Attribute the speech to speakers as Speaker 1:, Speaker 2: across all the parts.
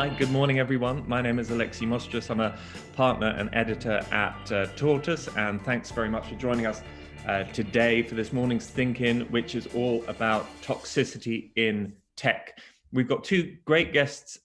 Speaker 1: Hi, good morning, everyone. My name is Alexi Mostras. I'm a partner and editor at Tortoise, and thanks very much for joining us today for this morning's Think-In, which is all about toxicity in tech. We've got two great guests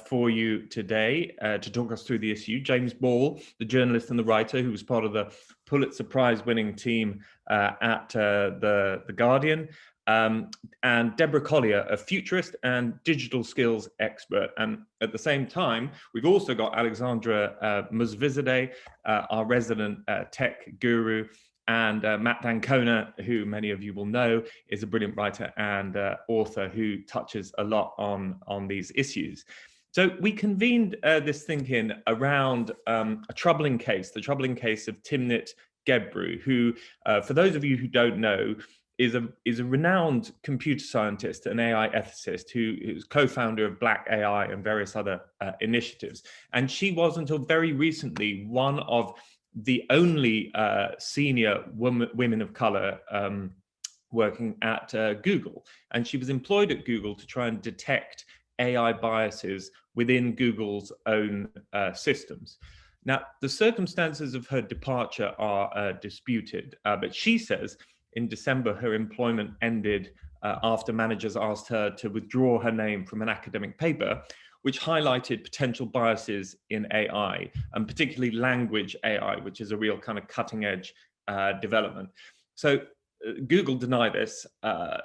Speaker 1: for you today to talk us through the issue. James Ball, the journalist and the writer who was part of the Pulitzer Prize-winning team at the Guardian, and Deborah Collier, a futurist and digital skills expert. And at the same time, we've also got Alexandra Muzvizadeh, our resident tech guru, and Matt D'Ancona, who many of you will know, is a brilliant writer and author who touches a lot on these issues. So we convened this thinking around a troubling case, the troubling case of Timnit Gebru, who, for those of you who don't know, is a renowned computer scientist and AI ethicist who is co-founder of Black AI and various other initiatives. And she was, until very recently, one of the only senior women of color working at Google. And she was employed at Google to try and detect AI biases within Google's own systems. Now, the circumstances of her departure are disputed, but she says in December, her employment ended after managers asked her to withdraw her name from an academic paper, which highlighted potential biases in AI, and particularly language AI, which is a real kind of cutting edge development. So Google deny this,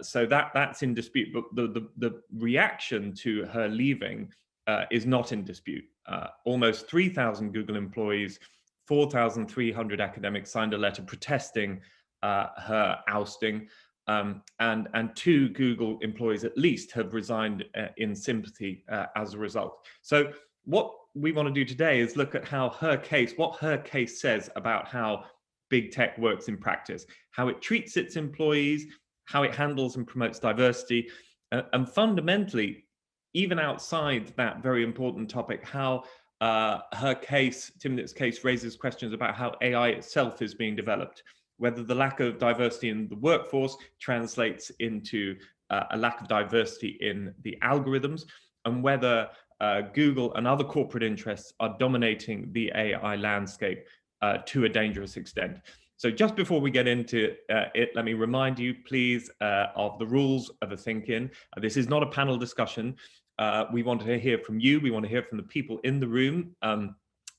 Speaker 1: so that's in dispute, but the reaction to her leaving is not in dispute. Almost 3,000 Google employees, 4,300 academics signed a letter protesting her ousting, and two Google employees at least have resigned in sympathy as a result. So what we want to do today is look at how what her case says about how big tech works in practice, how it treats its employees, how it handles and promotes diversity, and fundamentally, even outside that very important topic, how her case, Timnit's case, raises questions about how AI itself is being developed, whether the lack of diversity in the workforce translates into a lack of diversity in the algorithms, and whether Google and other corporate interests are dominating the AI landscape to a dangerous extent. So just before we get into it, let me remind you, please, of the rules of a Think-In. This is not a panel discussion. We want to hear from you. We want to hear from the people in the room.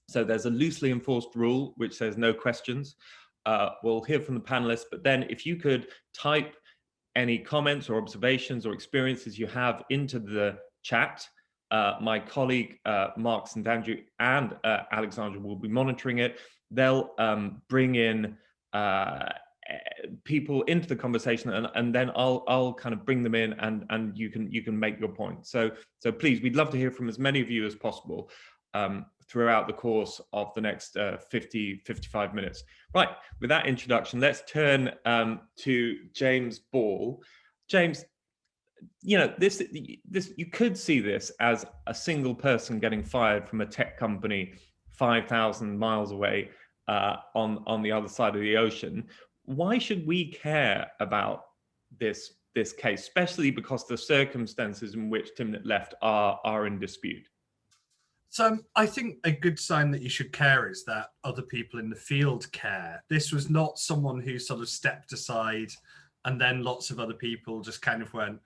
Speaker 1: So there's a loosely enforced rule which says no questions. We'll hear from the panelists, but then if you could type any comments or observations or experiences you have into the chat, my colleague Mark St. Andrew and Alexandra will be monitoring it. They'll bring in people into the conversation, and then I'll kind of bring them in, and you can make your point. So please, we'd love to hear from as many of you as possible throughout the course of the next 55 minutes. Right, with that introduction, let's turn to James Ball. James, you know, this you could see this as a single person getting fired from a tech company 5,000 miles away on the other side of the ocean. Why should we care about this case, especially because the circumstances in which Timnit left are in dispute?
Speaker 2: So I think a good sign that you should care is that other people in the field care. This was not someone who sort of stepped aside and then lots of other people just kind of went,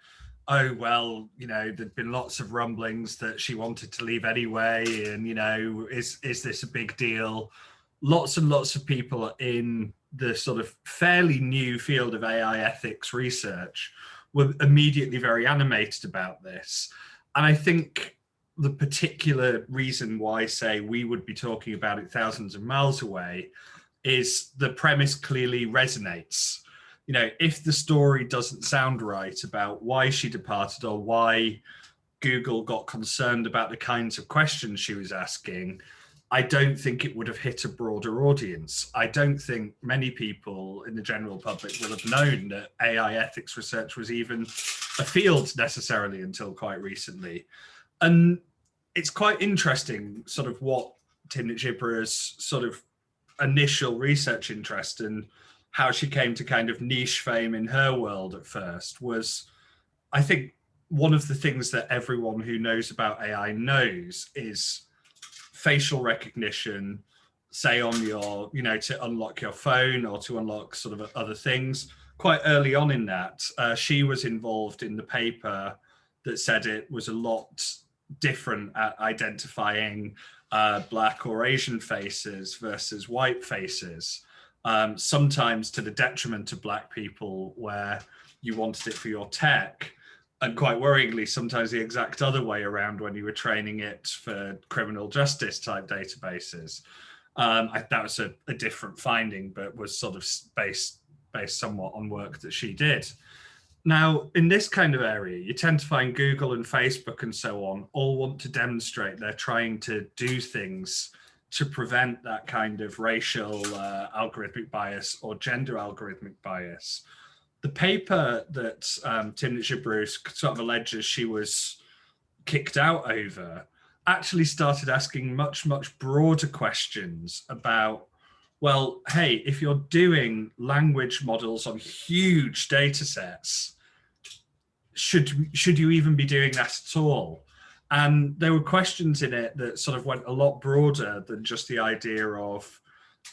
Speaker 2: oh, well, you know, there'd been lots of rumblings that she wanted to leave anyway. And, you know, is this a big deal? Lots and lots of people in the sort of fairly new field of AI ethics research were immediately very animated about this. And I think the particular reason why, say, we would be talking about it thousands of miles away is the premise clearly resonates. You know, if the story doesn't sound right about why she departed or why Google got concerned about the kinds of questions she was asking, I don't think it would have hit a broader audience. I don't think many people in the general public will have known that AI ethics research was even a field necessarily until quite recently. And it's quite interesting sort of what Timnit Gebru's sort of initial research interest and how she came to kind of niche fame in her world at first was, I think, one of the things that everyone who knows about AI knows is facial recognition, say on your, to unlock your phone or to unlock sort of other things. Quite early on in that, she was involved in the paper that said it was a lot different at identifying Black or Asian faces versus white faces, sometimes to the detriment of Black people where you wanted it for your tech, and quite worryingly, sometimes the exact other way around when you were training it for criminal justice type databases. That was a different finding, but was sort of based somewhat on work that she did. Now, in this kind of area, you tend to find Google and Facebook and so on all want to demonstrate they're trying to do things to prevent that kind of racial algorithmic bias or gender algorithmic bias. The paper that Timnit Gebru sort of alleges she was kicked out over actually started asking much, much broader questions about, well, hey, if you're doing language models on huge data sets, should you even be doing that at all? And there were questions in it that sort of went a lot broader than just the idea of,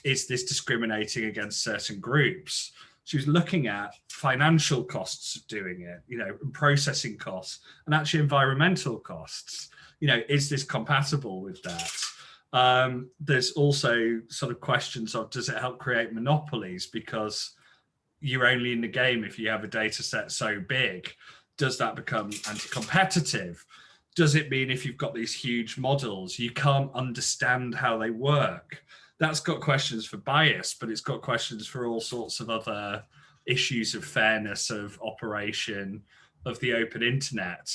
Speaker 2: is this discriminating against certain groups? She was looking at financial costs of doing it, processing costs, and actually environmental costs. Is this compatible with that? There's also sort of questions of, does it help create monopolies because you're only in the game if you have a data set so big? Does that become anti-competitive? Does it mean if you've got these huge models, you can't understand how they work? That's got questions for bias, but it's got questions for all sorts of other issues of fairness, of operation, of the open internet.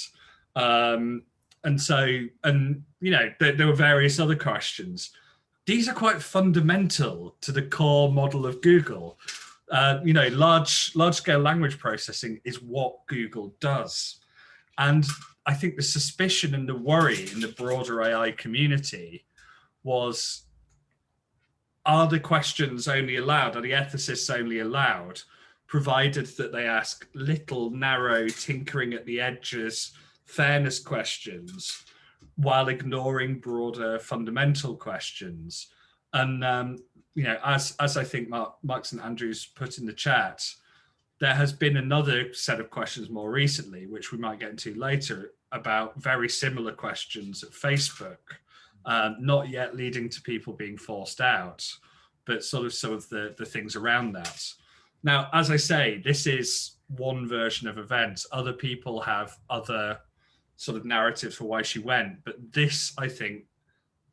Speaker 2: There were various other questions. These are quite fundamental to the core model of Google. Large-scale language processing is what Google does. And I think the suspicion and the worry in the broader AI community was, are the questions only allowed, are the ethicists only allowed, provided that they ask little, narrow, tinkering at the edges, fairness questions, while ignoring broader fundamental questions? And, as I think Mark and Andrews put in the chat, there has been another set of questions more recently, which we might get into later, about very similar questions at Facebook, not yet leading to people being forced out, but sort of some of the things around that. Now, as I say, this is one version of events. Other people have other sort of narratives for why she went, but this, I think,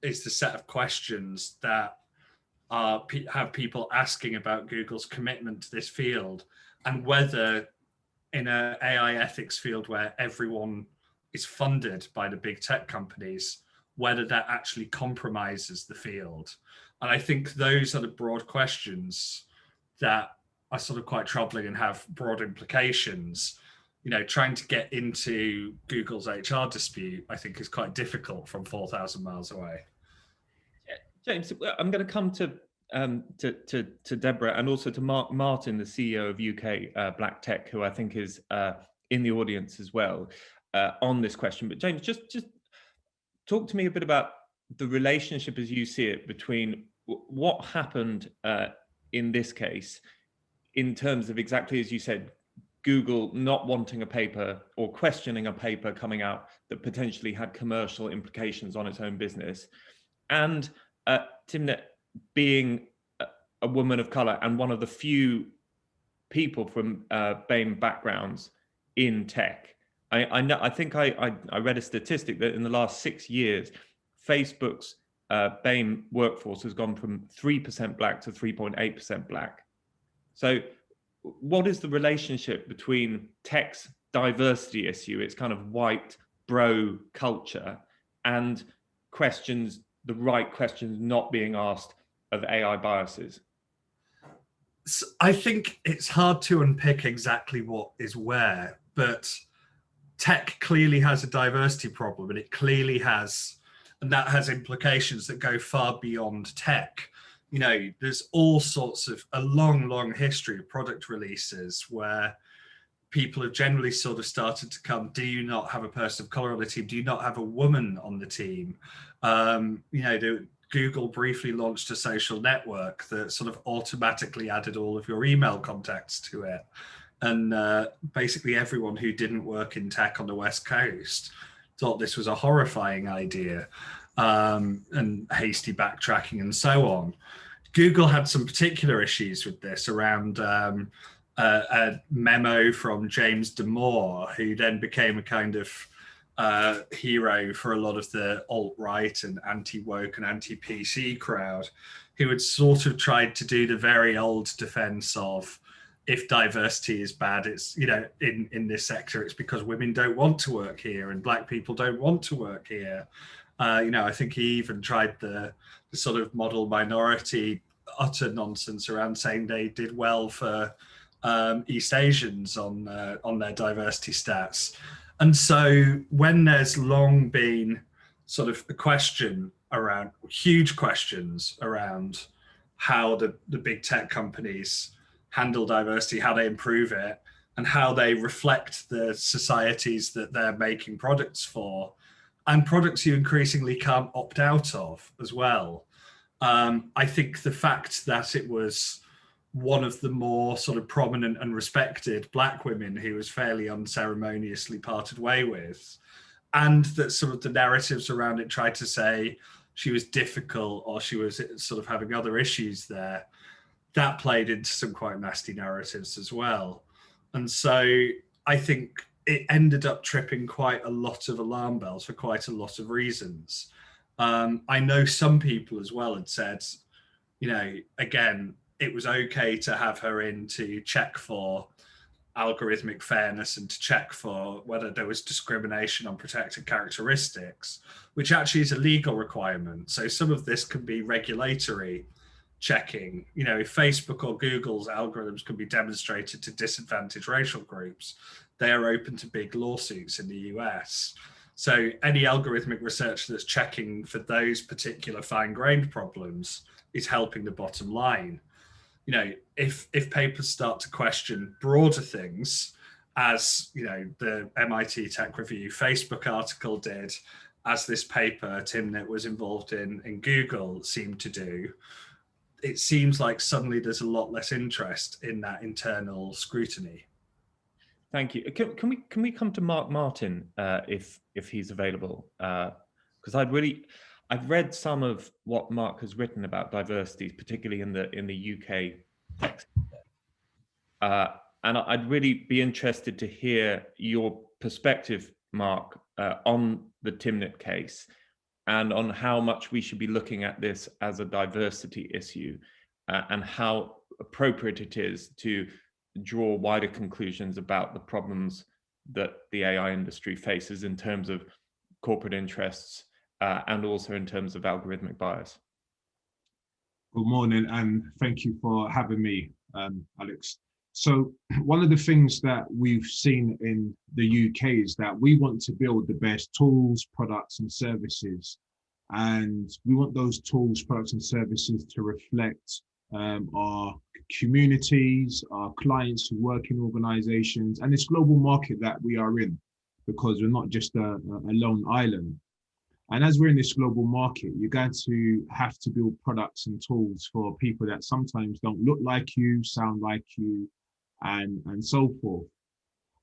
Speaker 2: is the set of questions that have people asking about Google's commitment to this field, and whether in an AI ethics field where everyone is funded by the big tech companies, whether that actually compromises the field. And I think those are the broad questions that are sort of quite troubling and have broad implications. Trying to get into Google's HR dispute, I think, is quite difficult from 4,000 miles away.
Speaker 1: James, I'm going to come to Deborah and also to Martin, the CEO of UK Black Tech, who I think is in the audience as well on this question. But James, just talk to me a bit about the relationship as you see it between what happened in this case in terms of, exactly as you said, Google not wanting a paper or questioning a paper coming out that potentially had commercial implications on its own business, and Timnit being a woman of color and one of the few people from BAME backgrounds in tech. I think I read a statistic that in the last 6 years, Facebook's BAME workforce has gone from 3% Black to 3.8% Black. So what is the relationship between tech's diversity issue, its kind of white bro culture, and the right questions not being asked of AI biases?
Speaker 2: I think it's hard to unpick exactly what is where, but tech clearly has a diversity problem, and it clearly has, and that has implications that go far beyond tech. There's all sorts of a long history of product releases where people have generally sort of started to come, do you not have a person of color on the team? Do you not have a woman on the team? Google briefly launched a social network that sort of automatically added all of your email contacts to it. And basically everyone who didn't work in tech on the West Coast thought this was a horrifying idea, and hasty backtracking and so on. Google had some particular issues with this around a memo from James Damore, who then became a kind of hero for a lot of the alt-right and anti-woke and anti-PC crowd, who had sort of tried to do the very old defense of, if diversity is bad, it's, in this sector, it's because women don't want to work here and black people don't want to work here. I think he even tried the sort of model minority utter nonsense around saying they did well for East Asians on their diversity stats. And so when there's long been sort of a question around, huge questions around how the big tech companies handle diversity, how they improve it, and how they reflect the societies that they're making products for, and products you increasingly can't opt out of as well. I think the fact that it was one of the more sort of prominent and respected black women who was fairly unceremoniously parted way with, and that some of the narratives around it tried to say she was difficult or she was sort of having other issues there, that played into some quite nasty narratives as well. And so I think it ended up tripping quite a lot of alarm bells for quite a lot of reasons. I know some people as well had said, again, it was okay to have her in to check for algorithmic fairness and to check for whether there was discrimination on protected characteristics, which actually is a legal requirement. So some of this can be regulatory checking. If Facebook or Google's algorithms can be demonstrated to disadvantage racial groups, they are open to big lawsuits in the US. So any algorithmic research that's checking for those particular fine-grained problems is helping the bottom line. If papers start to question broader things, as the MIT Tech Review Facebook article did, as this paper Timnit was involved in Google seemed to do, it seems like suddenly there's a lot less interest in that internal scrutiny.
Speaker 1: Thank you. Can we come to Mark Martin if he's available? Because I've read some of what Mark has written about diversity, particularly in the UK text, and I'd really be interested to hear your perspective, Mark, on the Timnit case and on how much we should be looking at this as a diversity issue, and how appropriate it is to draw wider conclusions about the problems that the AI industry faces in terms of corporate interests, and also in terms of algorithmic bias.
Speaker 3: Good morning, and thank you for having me, Alex. So one of the things that we've seen in the UK is that we want to build the best tools, products, and services. And we want those tools, products, and services to reflect our communities, our clients who work in organizations, and this global market that we are in, because we're not just a lone island. And as we're in this global market, you're going to have to build products and tools for people that sometimes don't look like you, sound like you, and so forth.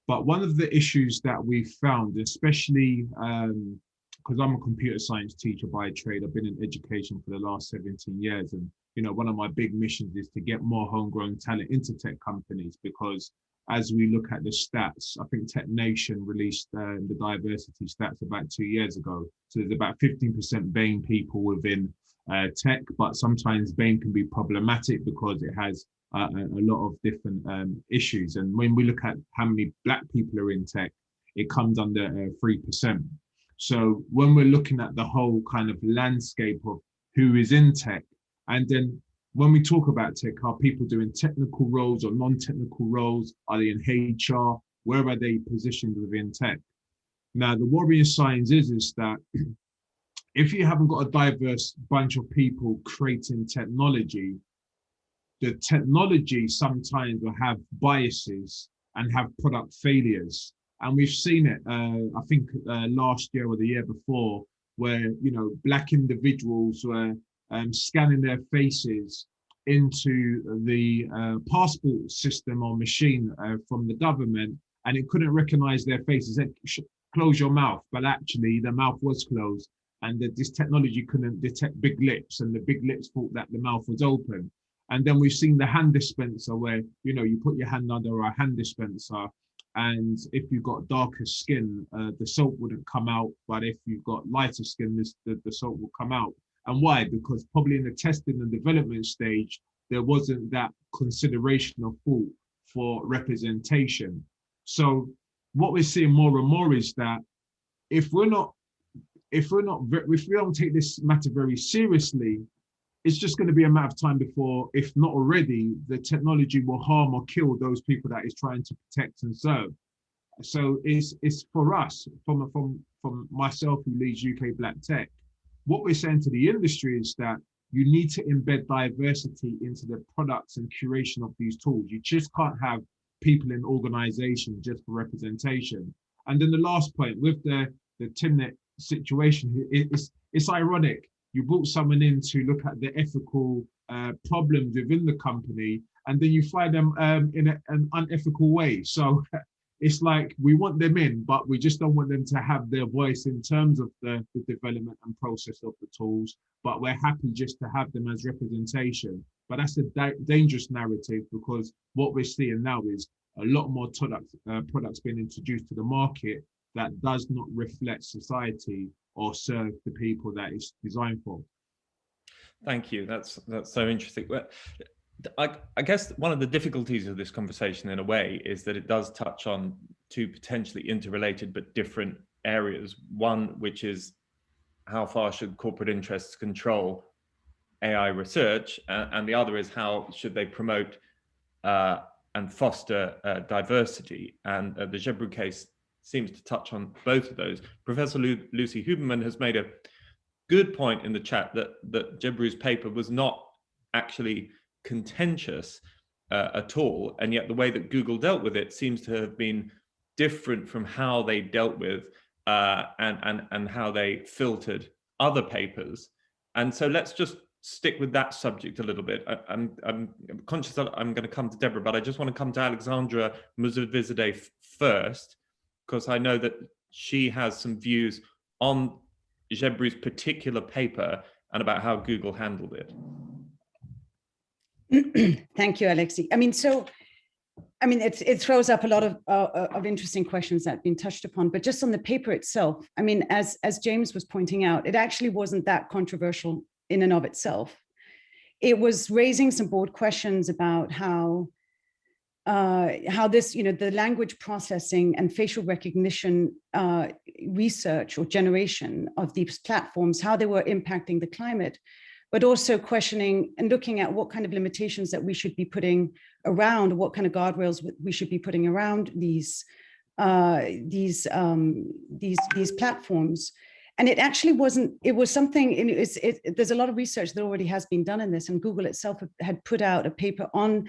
Speaker 3: But one of the issues that we've found, especially because I'm a computer science teacher by trade, I've been in education for the last 17 years. And one of my big missions is to get more homegrown talent into tech companies, because as we look at the stats, I think Tech Nation released the diversity stats about 2 years ago. So there's about 15% BAME people within tech, but sometimes BAME can be problematic because it has a lot of different issues. And when we look at how many Black people are in tech, it comes under 3%. So when we're looking at the whole kind of landscape of who is in tech, and then when we talk about tech, are people doing technical roles or non-technical roles? Are they in HR? Where are they positioned within tech? Now, the worrying signs is that if you haven't got a diverse bunch of people creating technology, the technology sometimes will have biases and have product failures. And we've seen it, I think last year or the year before, where Black individuals were scanning their faces into the passport system or machine from the government, and it couldn't recognize their faces. It said, close your mouth, but actually the mouth was closed, and that this technology couldn't detect big lips, and the big lips thought that the mouth was open. And then we've seen the hand dispenser where you put your hand under a hand dispenser, and if you've got darker skin, the soap wouldn't come out, but if you've got lighter skin, the soap will come out. And why? Because probably in the testing and development stage, there wasn't that consideration of thought for representation. So what we're seeing more and more is that if we don't take this matter very seriously, it's just going to be a matter of time before, if not already, the technology will harm or kill those people that it's trying to protect and serve. So it's for us, from myself who leads UK Black Tech, what we're saying to the industry is that you need to embed diversity into the products and curation of these tools. You just can't have people in organizations just for representation. And then the last point with the Timnit situation, it's ironic. You brought someone in to look at the ethical problems within the company, and then you find them in an unethical way. So it's like we want them in, but we just don't want them to have their voice in terms of the development and process of the tools, but we're happy just to have them as representation. But that's a dangerous narrative, because what we're seeing now is a lot more products being introduced to the market that does not reflect society or serve the people that it's designed for.
Speaker 1: Thank you. That's so interesting. Well, I guess one of the difficulties of this conversation, in a way, is that it does touch on two potentially interrelated but different areas. One, which is how far should corporate interests control AI research, and the other is how should they promote and foster diversity. And the Gebru case seems to touch on both of those. Professor Lucy Huberman has made a good point in the chat that Gebru's paper was not actually contentious at all, and yet the way that Google dealt with it seems to have been different from how they dealt with and how they filtered other papers. And so let's just stick with that subject a little bit. I'm conscious that I'm going to come to Deborah, but I just want to come to Alexandra Muzavizadeh first, because I know that she has some views on Gebru's particular paper and about how Google handled it.
Speaker 4: Thank you, Alexi. It throws up a lot of interesting questions that have been touched upon, but just on the paper itself, as James was pointing out, it actually wasn't that controversial in and of itself. It was raising some broad questions about how this, the language processing and facial recognition research or generation of these platforms, how they were impacting the climate, but also questioning and looking at what kind of limitations that we should be putting around, what kind of guardrails we should be putting around these platforms. And it actually wasn't, it was something, there's a lot of research that already has been done in this, and Google itself had put out a paper on,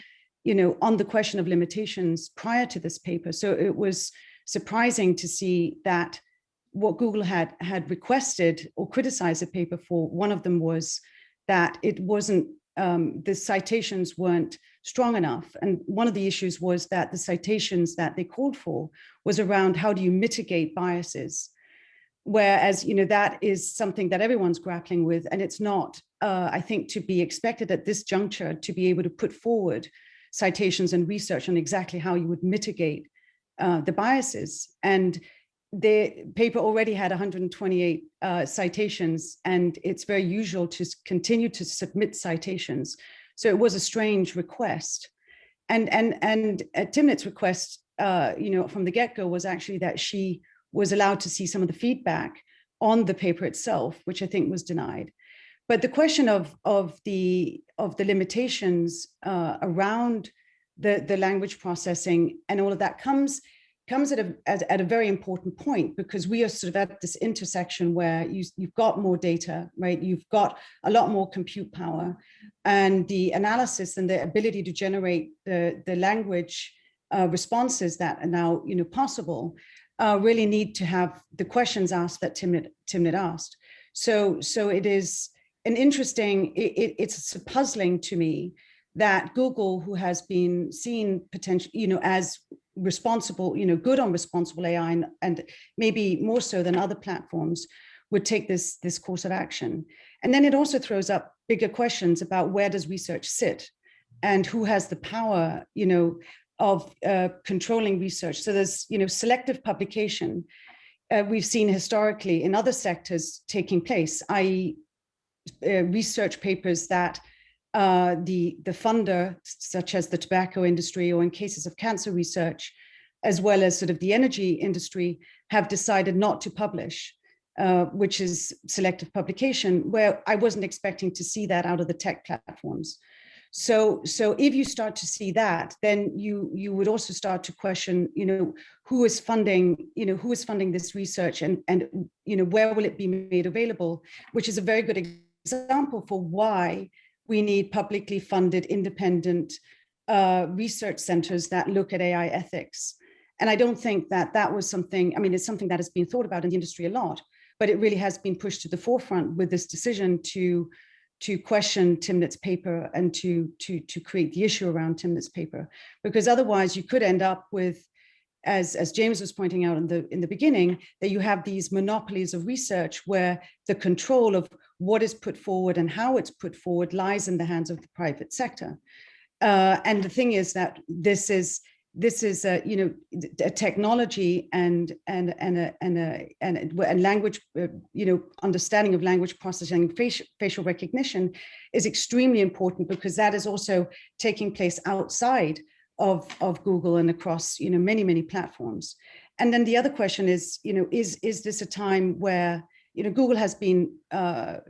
Speaker 4: on the question of limitations prior to this paper. So it was surprising to see that what Google had requested or criticized the paper for, one of them was that it wasn't, the citations weren't strong enough. And one of the issues was that the citations that they called for was around how do you mitigate biases? Whereas, that is something that everyone's grappling with. And it's not, I think, to be expected at this juncture to be able to put forward citations and research on exactly how you would mitigate the biases. And the paper already had 128 citations, and it's very usual to continue to submit citations. So it was a strange request. And Timnit's request, from the get-go was actually that she was allowed to see some of the feedback on the paper itself, which I think was denied. But the question of the limitations around the language processing and all of that comes at a very important point, because we are sort of at this intersection where you've got more data, right? You've got a lot more compute power, and the analysis and the ability to generate the language responses that are now, possible, really need to have the questions asked that Timnit asked. So it is an interesting, it's puzzling to me that Google, who has been seen potentially, as responsible, good on responsible AI, and maybe more so than other platforms, would take this course of action. And then it also throws up bigger questions about where does research sit and who has the power, of controlling research. So there's, selective publication. We've seen historically in other sectors taking place, i.e. Research papers that the funder, such as the tobacco industry, or in cases of cancer research, as well as sort of the energy industry, have decided not to publish, which is selective publication, where I wasn't expecting to see that out of the tech platforms. So if you start to see that, then you would also start to question, who is funding this research, and where will it be made available, which is a very good example for why we need publicly funded independent research centers that look at AI ethics. And I don't think that was something, it's something that has been thought about in the industry a lot, but it really has been pushed to the forefront with this decision to question Timnit's paper and to create the issue around Timnit's paper. Because otherwise you could end up with, as James was pointing out in the beginning, that you have these monopolies of research where the control of what is put forward and how it's put forward lies in the hands of the private sector. And the thing is that this is a technology and language, understanding of language processing, facial recognition is extremely important, because that is also taking place outside of Google and across many platforms. And then the other question is, is this a time where Google has been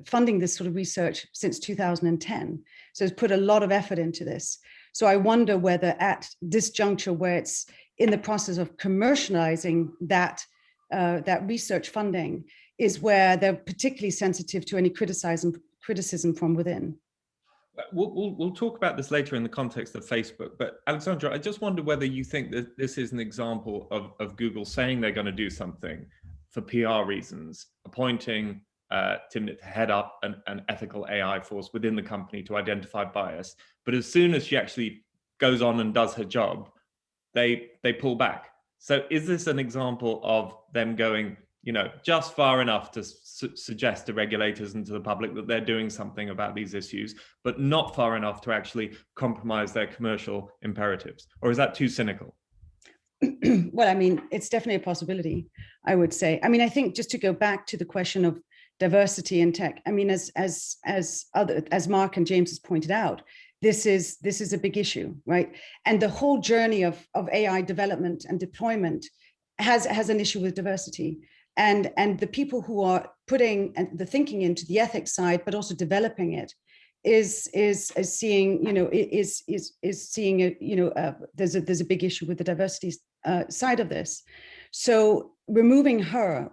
Speaker 4: funding this sort of research since 2010, so it's put a lot of effort into this. So I wonder whether at this juncture, where it's in the process of commercializing that research funding, is where they're particularly sensitive to any criticism from within.
Speaker 1: We'll talk about this later in the context of Facebook, but Alexandra, I just wonder whether you think that this is an example of Google saying they're going to do something for PR reasons, appointing Timnit to head up an ethical AI force within the company to identify bias. But as soon as she actually goes on and does her job, they pull back. So is this an example of them going, just far enough to suggest to regulators and to the public that they're doing something about these issues, but not far enough to actually compromise their commercial imperatives? Or is that too cynical?
Speaker 4: Well, it's definitely a possibility, I would say. I think just to go back to the question of diversity in tech, as Mark and James has pointed out, this is a big issue, right? And the whole journey of AI development and deployment has an issue with diversity. And the people who are putting the thinking into the ethics side, but also developing it, is seeing, there's a big issue with the diversity side of this. So removing her,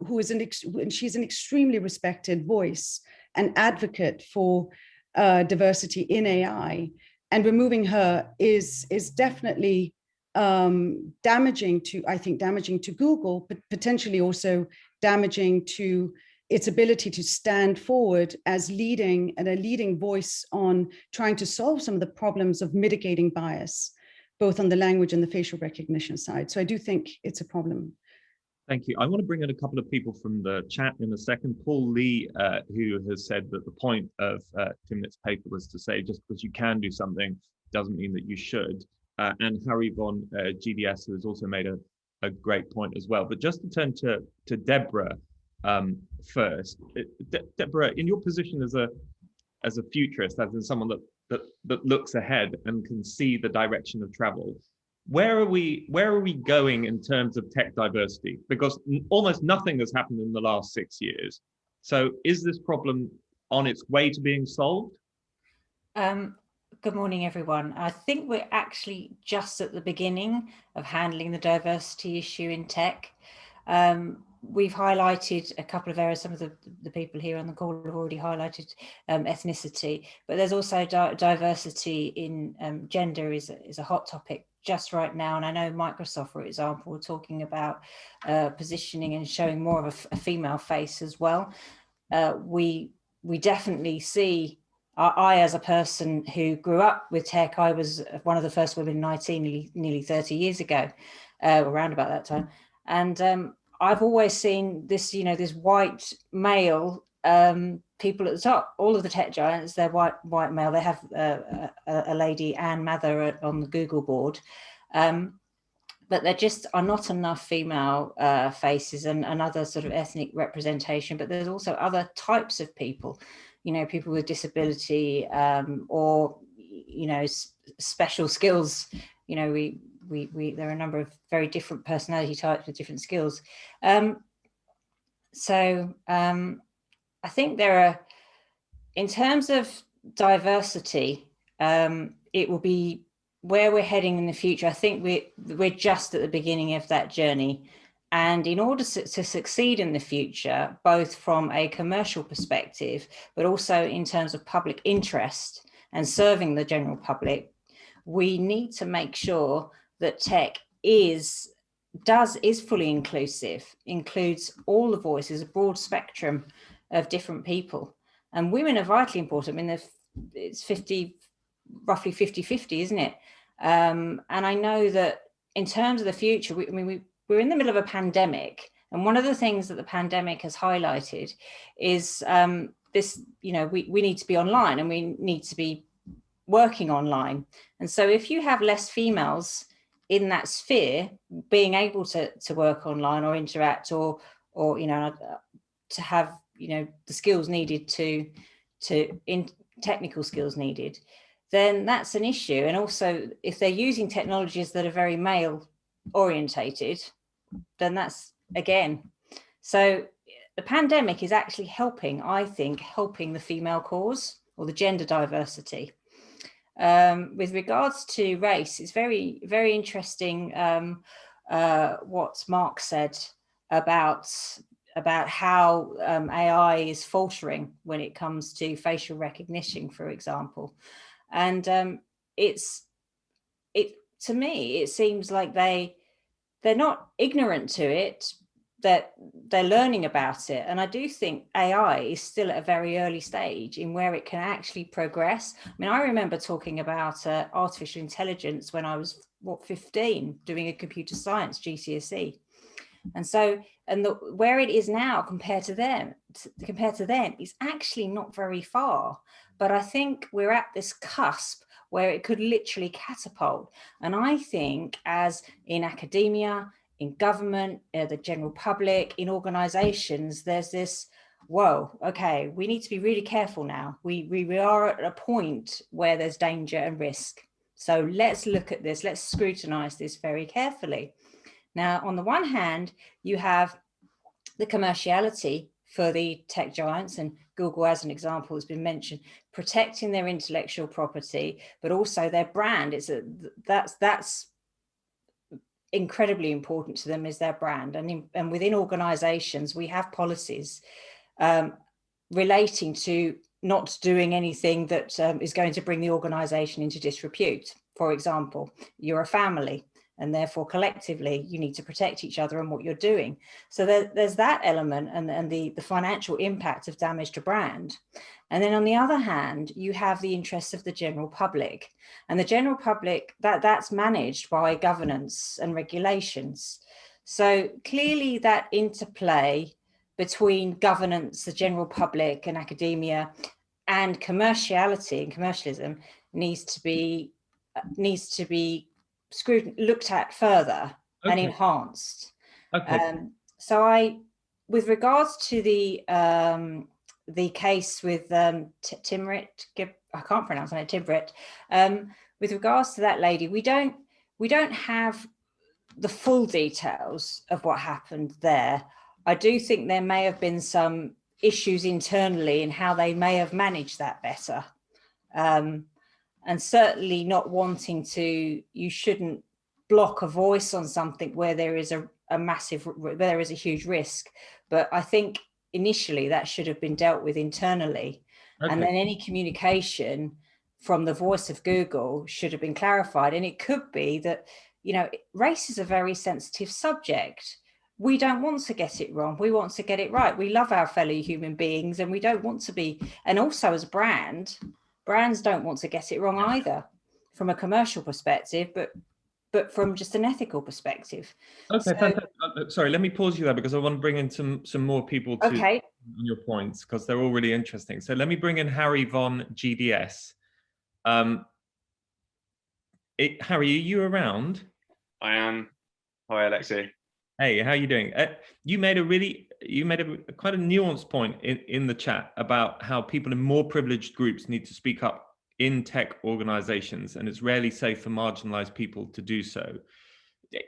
Speaker 4: she's an extremely respected voice and advocate for diversity in AI, and removing her is definitely damaging to Google, but potentially also damaging to its ability to stand forward as a leading voice on trying to solve some of the problems of mitigating bias, both on the language and the facial recognition side. So I do think it's a problem.
Speaker 1: Thank you. I want to bring in a couple of people from the chat in a second. Paul Lee, who has said that the point of Timnit's paper was to say just because you can do something doesn't mean that you should. And Harry von GDS, who has also made a great point as well. But just to turn to Deborah first. Deborah, in your position as a futurist, as in someone that looks ahead and can see the direction of travel, where are we going in terms of tech diversity? Because almost nothing has happened in the last 6 years. So is this problem on its way to being solved?
Speaker 5: Good morning, everyone. I think we're actually just at the beginning of handling the diversity issue in tech. We've highlighted a couple of areas. Some of the people here on the call have already highlighted ethnicity, but there's also diversity in gender is a hot topic just right now, and I know Microsoft, for example, are talking about positioning and showing more of a female face as well. We definitely see, I as a person who grew up with tech, I was one of the first women in IT nearly 30 years ago, around about that time. And I've always seen this, you know, this white male people at the top. All of the tech giants, they're white male. They have a lady, Anne Mather, on the Google board. But there just are not enough female faces and other sort of ethnic representation. But there's also other types of people, you know, people with disability or, you know, special skills. You know, there are a number of very different personality types with different skills. So I think there are, in terms of diversity, it will be where we're heading in the future. I think we're just at the beginning of that journey. And in order to succeed in the future, both from a commercial perspective, but also in terms of public interest and serving the general public, we need to make sure that tech is fully inclusive, includes all the voices, a broad spectrum of different people. And women are vitally important. I mean, it's roughly 50-50, isn't it? And I know that in terms of the future, we're in the middle of a pandemic. And one of the things that the pandemic has highlighted is this, you know, we need to be online and we need to be working online. And so if you have less females in that sphere being able to work online or interact or you know, to have, you know, the skills needed technical skills needed, then that's an issue. And also if they're using technologies that are very male orientated, then that's again. So the pandemic is actually helping, I think, helping the female cause or the gender diversity. With regards to race, it's very, very interesting what Mark said about how AI is faltering when it comes to facial recognition, for example. And to me, it seems like they're not ignorant to it, that they're learning about it. And I do think AI is still at a very early stage in where it can actually progress. I mean, I remember talking about artificial intelligence when I was, 15, doing a computer science GCSE. And so, where it is now compared to them is actually not very far. But I think we're at this cusp where it could literally catapult. And I think, as in academia, in government, the general public, in organizations, there's this, whoa, okay, we need to be really careful now. We are at a point where there's danger and risk. So let's look at this, let's scrutinize this very carefully. Now, on the one hand, you have the commerciality for the tech giants, and Google, as an example, has been mentioned, protecting their intellectual property, but also their brand. That's incredibly important to them, is their brand. And within organizations, we have policies relating to not doing anything that is going to bring the organization into disrepute. For example, you're a family, and therefore collectively you need to protect each other and what you're doing. So there's that element and the financial impact of damage to brand. And then on the other hand, you have the interests of the general public, and the general public, that's managed by governance and regulations. So clearly that interplay between governance, the general public and academia, and commerciality and commercialism needs to be looked at further and enhanced. So with regards to the case with Timnit, I can't pronounce it, Timnit. With regards to that lady, we don't have the full details of what happened there. I do think there may have been some issues internally in how they may have managed that better. And certainly not wanting to, you shouldn't block a voice on something where there is a huge risk. But I think initially that should have been dealt with internally. And then any communication from the voice of Google should have been clarified. And it could be that, you know, race is a very sensitive subject. We don't want to get it wrong. We want to get it right. We love our fellow human beings, and we don't want to be, and also as brands don't want to get it wrong either, from a commercial perspective, but from just an ethical perspective.
Speaker 1: Okay,
Speaker 5: So,
Speaker 1: fantastic. Sorry, let me pause you there because I want to bring in some more people to
Speaker 5: okay.
Speaker 1: your points, because they're all really interesting. So let me bring in Harry von GDS. Harry, are you around?
Speaker 6: I am. Hi, Alexi.
Speaker 1: Hey, how are you doing? You made quite a nuanced point in the chat about how people in more privileged groups need to speak up in tech organizations, and it's rarely safe for marginalized people to do so.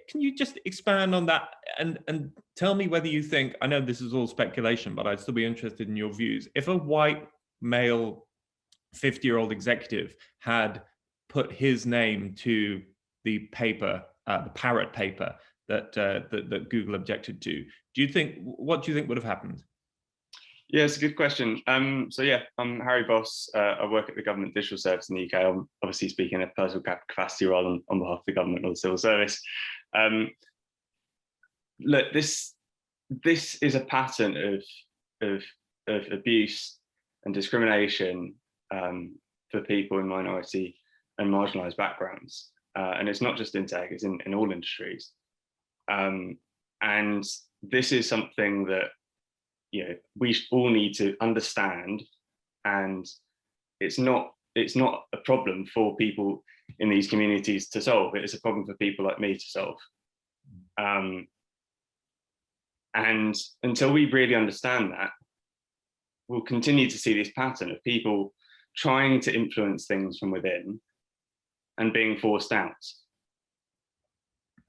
Speaker 1: Can you just expand on that and tell me whether you think, I know this is all speculation, but I'd still be interested in your views. If a white male 50-year-old executive had put his name to the paper, the parrot paper that Google objected to, what do you think would have happened?
Speaker 6: Yeah, it's a good question. So yeah, I'm Harry Boss. I work at the Government Digital Service in the UK. I'm obviously speaking in a personal capacity rather than on behalf of the government or the civil service. Look, this is a pattern of abuse and discrimination for people in minority and marginalised backgrounds, and it's not just in tech; it's in all industries. And this is something that, you know, we all need to understand, and it's not a problem for people in these communities to solve. It's a problem for people like me to solve. And until we really understand that, we'll continue to see this pattern of people trying to influence things from within and being forced out.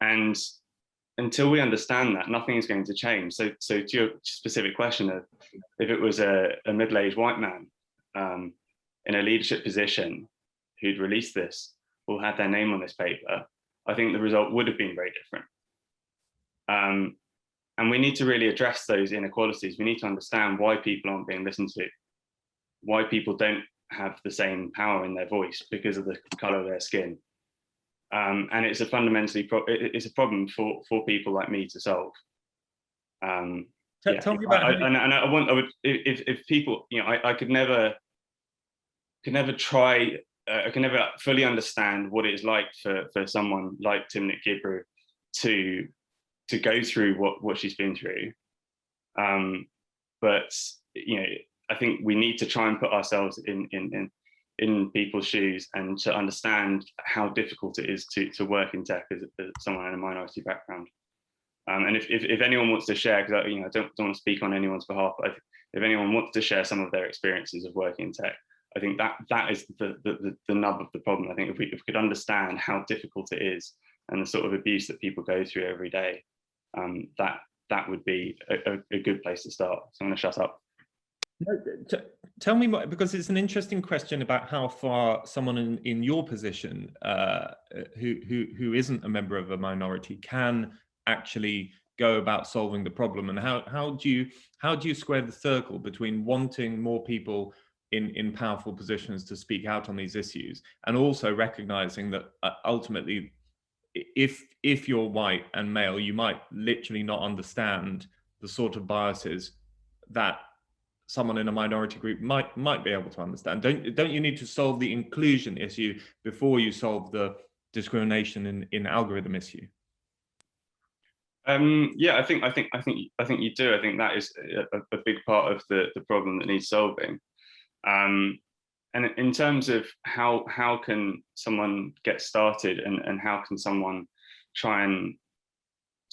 Speaker 6: And until we understand that, nothing is going to change. So to your specific question of if it was a middle-aged white man in a leadership position who'd released this or had their name on this paper, I think the result would have been very different. And we need to really address those inequalities. We need to understand why people aren't being listened to, why people don't have the same power in their voice because of the color of their skin. And it's a fundamentally it's a problem for people like me to solve.
Speaker 1: Tell me about
Speaker 6: if people, you know, I could never try. I can never fully understand what it is like for someone like Timnit Gebru to go through what she's been through. But you know, I think we need to try and put ourselves in people's shoes and to understand how difficult it is to work in tech as someone in a minority background. And if anyone wants to share, because I don't want to speak on anyone's behalf, but if anyone wants to share some of their experiences of working in tech, I think that is the nub of the problem. I think if we could understand how difficult it is and the sort of abuse that people go through every day, that would be a good place to start. So I'm going to shut up.
Speaker 1: Tell me more, because it's an interesting question about how far someone in your position who isn't a member of a minority can actually go about solving the problem, and how do you square the circle between wanting more people in powerful positions to speak out on these issues, and also recognizing that ultimately, if you're white and male, you might literally not understand the sort of biases that someone in a minority group might be able to understand. Don't you need to solve the inclusion issue before you solve the discrimination in algorithm issue?
Speaker 6: Yeah, I think you do. I think that is a big part of the problem that needs solving. And in terms of how can someone get started and how can someone try and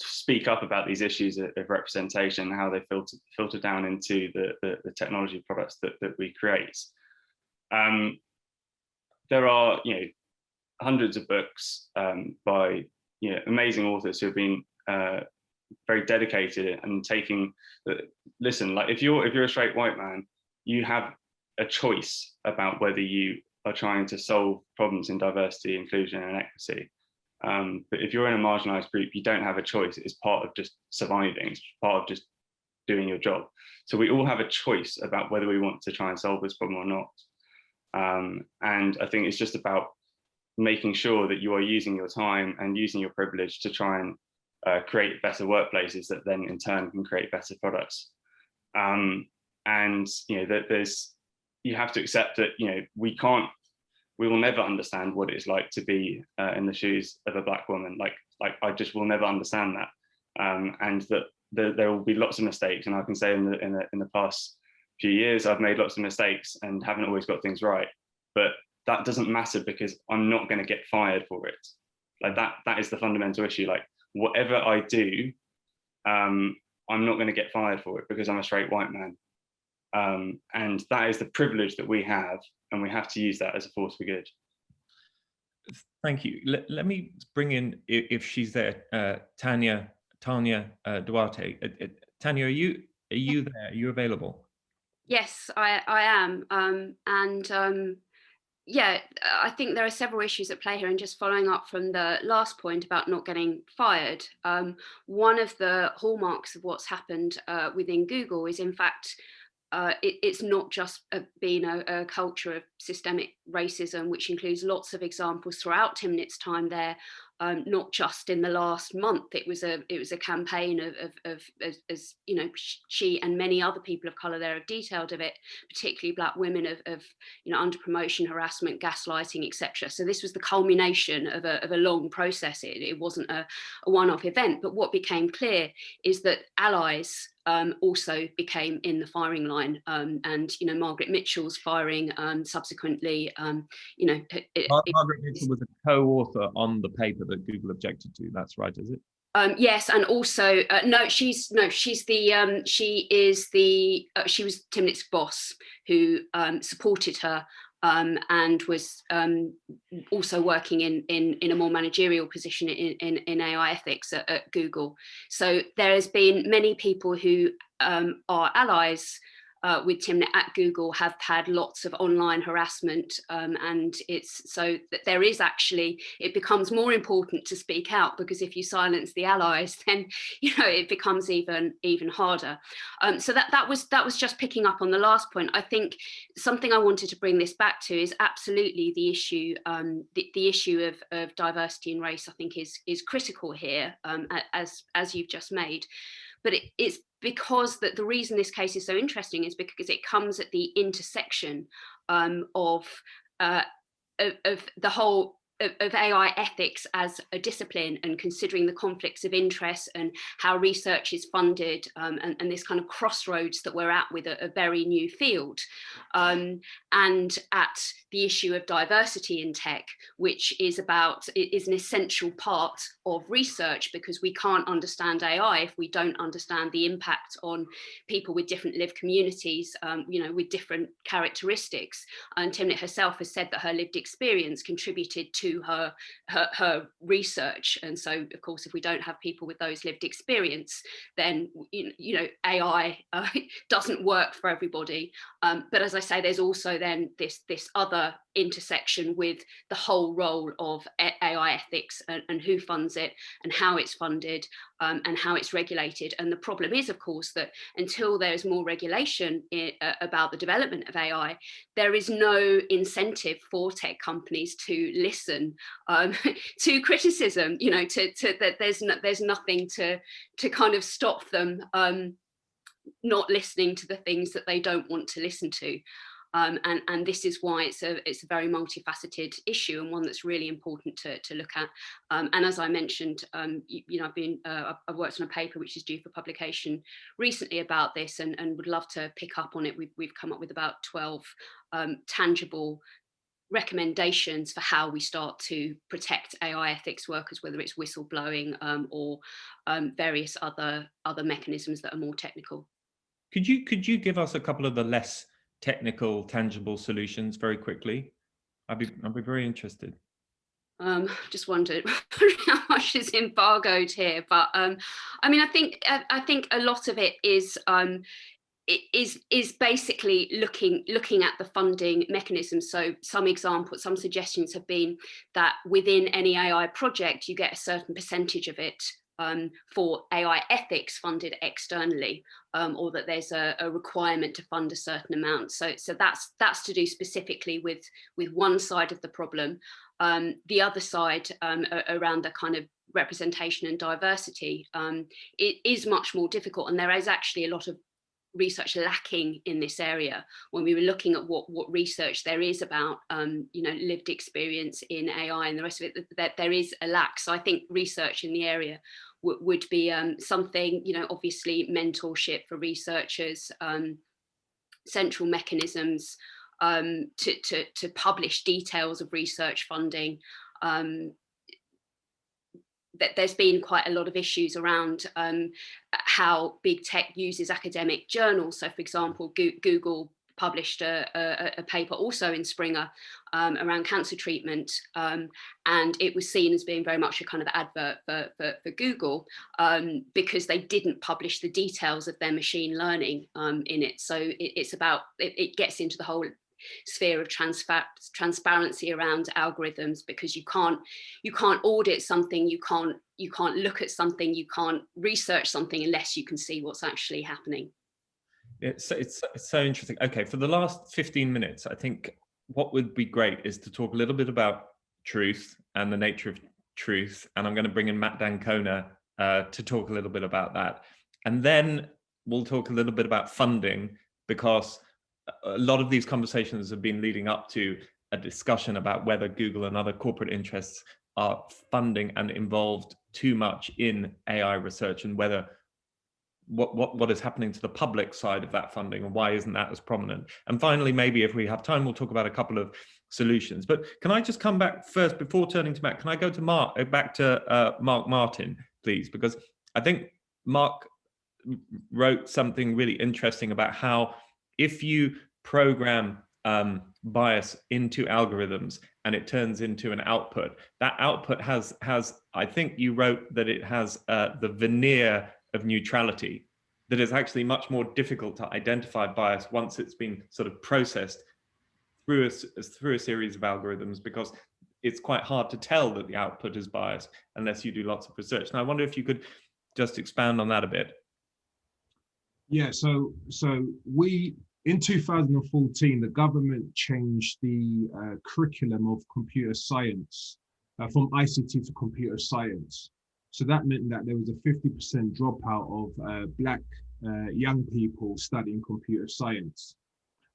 Speaker 6: speak up about these issues of representation, how they filter down into the technology products that we create. There are, you know, hundreds of books by, you know, amazing authors who have been very dedicated and taking listen, like if you're a straight white man, you have a choice about whether you are trying to solve problems in diversity, inclusion, and equity. But if you're in a marginalized group, you don't have a choice. It's part of just surviving. It's part of just doing your job. So we all have a choice about whether we want to try and solve this problem or not. And I think it's just about making sure that you are using your time and using your privilege to try and create better workplaces that then in turn can create better products. And you have to accept that we will never understand what it's like to be in the shoes of a Black woman. Like I just will never understand that, and that there will be lots of mistakes. And I can say in the past few years I've made lots of mistakes and haven't always got things right, but that doesn't matter because I'm not going to get fired for it. Like that is the fundamental issue. Like whatever I do, I'm not going to get fired for it because I'm a straight white man. And that is the privilege that we have, and we have to use that as a force for good.
Speaker 1: Thank you. Let me bring in, if she's there, Tanya Duarte. Tanya, are you there? Are you available?
Speaker 7: Yes, I am. Yeah, I think there are several issues at play here, and just following up from the last point about not getting fired, one of the hallmarks of what's happened within Google is, in fact, it's not just been a culture of systemic racism, which includes lots of examples throughout Timnit's time there, not just in the last month. It was a campaign of as you know, she and many other people of colour there have detailed of it, particularly Black women, of under promotion, harassment, gaslighting, etc. So this was the culmination of a long process. It wasn't a one-off event. But what became clear is that allies also became in the firing line, and Margaret Mitchell's firing subsequently.
Speaker 1: Margaret Mitchell was a co-author on the paper that Google objected to. That's right, is it?
Speaker 7: Yes, and also she was Timnit's boss, who supported her. And was also working in a more managerial position in AI ethics at Google. So there has been many people who are allies with Timnit at Google have had lots of online harassment, and it's so that there is actually, it becomes more important to speak out, because if you silence the allies, then it becomes even harder. So that was just picking up on the last point. I think something I wanted to bring this back to is absolutely the issue. The issue of diversity and race, I think, is critical here, as you've just made. But it's because that the reason this case is so interesting is because it comes at the intersection of the whole of AI ethics as a discipline, and considering the conflicts of interest and how research is funded, and this kind of crossroads that we're at with a very new field, and at the issue of diversity in tech, which is an essential part of research, because we can't understand AI if we don't understand the impact on people with different lived communities, with different characteristics. And Timnit herself has said that her lived experience contributed to her research, and so of course if we don't have people with those lived experience, then AI doesn't work for everybody. But as I say, there's also then this other intersection with the whole role of AI ethics, and who funds it and how it's funded, and how it's regulated. And the problem is, of course, that until there's more regulation about the development of AI, there is no incentive for tech companies to listen to criticism. That there's nothing to kind of stop them not listening to the things that they don't want to listen to. And this is why it's a very multifaceted issue, and one that's really important to look at. And as I mentioned, I've worked on a paper which is due for publication recently about this, and would love to pick up on it. We've come up with about 12 tangible recommendations for how we start to protect AI ethics workers, whether it's whistleblowing or various other mechanisms that are more technical.
Speaker 1: Could you give us a couple of the less technical, tangible solutions very quickly? I'd be very interested.
Speaker 7: Just wondered how much is embargoed here, but I mean, I think a lot of it is basically looking at the funding mechanisms. So some examples, some suggestions have been that within any AI project, you get a certain percentage of it for AI ethics funded externally, or that there's a requirement to fund a certain amount. So that's to do specifically with one side of the problem. The other side, around the kind of representation and diversity, it is much more difficult, and there is actually a lot of research lacking in this area. When we were looking at what research there is about lived experience in AI and the rest of it, that there is a lack. So I think research in the area would be something, obviously mentorship for researchers, central mechanisms to publish details of research funding. That there's been quite a lot of issues around how big tech uses academic journals. So, for example, Google published a paper also in Springer around cancer treatment, and it was seen as being very much a kind of advert for Google, because they didn't publish the details of their machine learning in it. So it's about, it gets into the whole sphere of transparency around algorithms, because you can't audit something, you can't look at something, you can't research something unless you can see what's actually happening.
Speaker 1: It's so interesting. Okay, for the last 15 minutes, I think what would be great is to talk a little bit about truth and the nature of truth, and I'm going to bring in Matt D'Ancona to talk a little bit about that, and then we'll talk a little bit about funding, because a lot of these conversations have been leading up to a discussion about whether Google and other corporate interests are funding and involved too much in AI research, and whether what is happening to the public side of that funding, and why isn't that as prominent. And finally, maybe if we have time, we'll talk about a couple of solutions. But can I just come back first, before turning to Matt, can I go to back to Mark Martin, please? Because I think Mark wrote something really interesting about how if you program bias into algorithms and it turns into an output, that output has I think you wrote that it has the veneer of neutrality, that is actually much more difficult to identify bias once it's been sort of processed through a series of algorithms, because it's quite hard to tell that the output is biased unless you do lots of research. Now, I wonder if you could just expand on that a bit.
Speaker 3: Yeah, so we, in 2014, the government changed the curriculum of computer science from ICT to computer science. So that meant that there was a 50% dropout of Black young people studying computer science.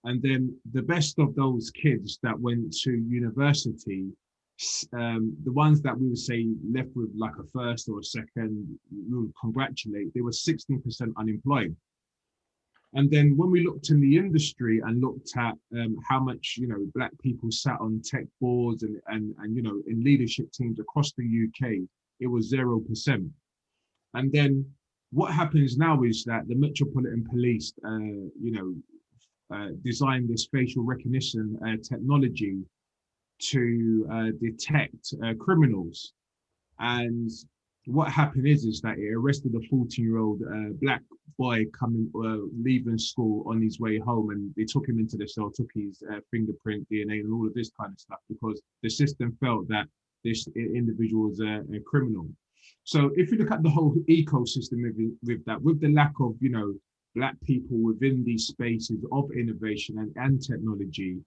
Speaker 3: And then the best of those kids that went to university, the ones that we would say left with like a first or a second, we would congratulate, they were 16% unemployed. And then when we looked in the industry and looked at how much, Black people sat on tech boards and in leadership teams across the UK, it was 0%. And then what happens now is that the Metropolitan Police, designed this facial recognition technology to detect criminals. And what happened is that it arrested a 14-year-old Black boy leaving school on his way home, and they took him into the cell, took his fingerprint, DNA, and all of this kind of stuff, because the system felt that this individual was a criminal. So if you look at the whole ecosystem with the lack of, Black people within these spaces of innovation and technology,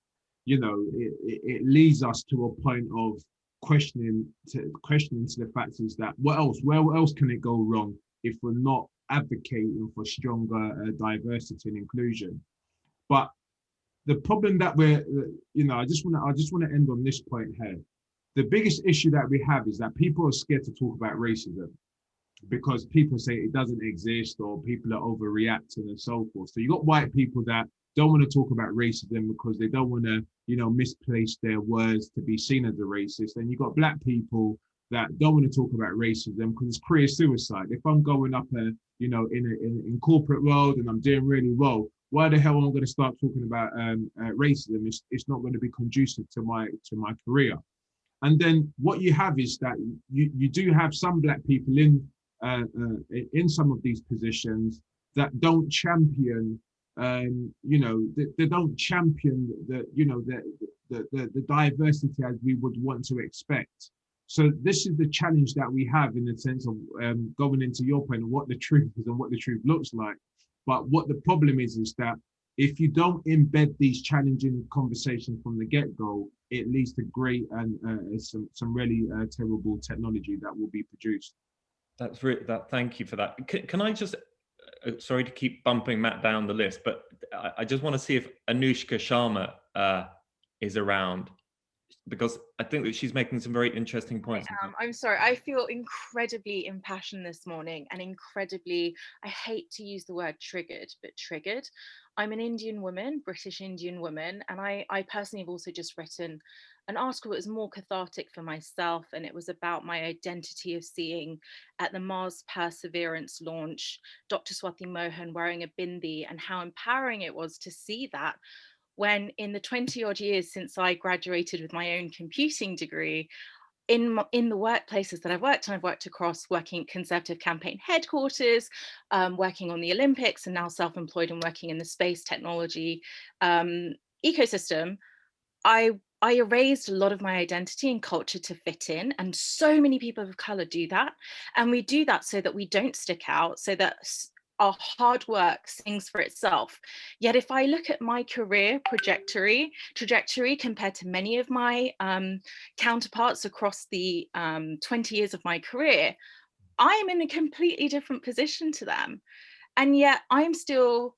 Speaker 3: it leads us to a point of questioning to the facts is that where else can it go wrong if we're not advocating for stronger diversity and inclusion? But the problem that we're, I just want to end on this point here. The biggest issue that we have is that people are scared to talk about racism because people say it doesn't exist, or people are overreacting and so forth. So you got white people that don't want to talk about racism because they don't want to, misplace their words to be seen as a racist. And you got Black people that don't want to talk about racism because it's career suicide. If I'm going up, in corporate world and I'm doing really well, why the hell am I going to start talking about racism? It's not going to be conducive to my career. And then what you have is that you do have some Black people in some of these positions that don't champion, they don't champion the diversity as we would want to expect. So this is the challenge that we have in the sense of going into your point of what the truth is and what the truth looks like. But what the problem is that if you don't embed these challenging conversations from the get-go, it leads to great and some really terrible technology that will be produced.
Speaker 1: That's really that. Thank you for that. Can I just, sorry to keep bumping Matt down the list, but I just want to see if Anushka Sharma is around, because I think that she's making some very interesting points.
Speaker 8: I'm sorry, I feel incredibly impassioned this morning and incredibly, I hate to use the word triggered, but triggered. I'm an Indian woman, British Indian woman, and I personally have also just written an article that was more cathartic for myself, and it was about my identity of seeing at the Mars Perseverance launch, Dr. Swati Mohan wearing a bindi, and how empowering it was to see that when in the 20 odd years since I graduated with my own computing degree, in the workplaces that I've worked across working Conservative campaign headquarters, working on the Olympics, and now self-employed and working in the space technology ecosystem, I erased a lot of my identity and culture to fit in. And so many people of color do that. And we do that so that we don't stick out, so that our hard work sings for itself. Yet if I look at my career trajectory compared to many of my counterparts across the 20 years of my career, I'm in a completely different position to them. And yet I'm still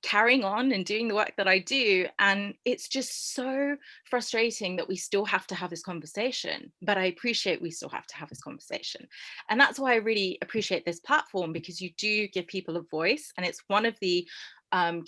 Speaker 8: carrying on and doing the work that I do. And it's just so frustrating that we still have to have this conversation, but I appreciate we still have to have this conversation. And that's why I really appreciate this platform, because you do give people a voice, and it's one of the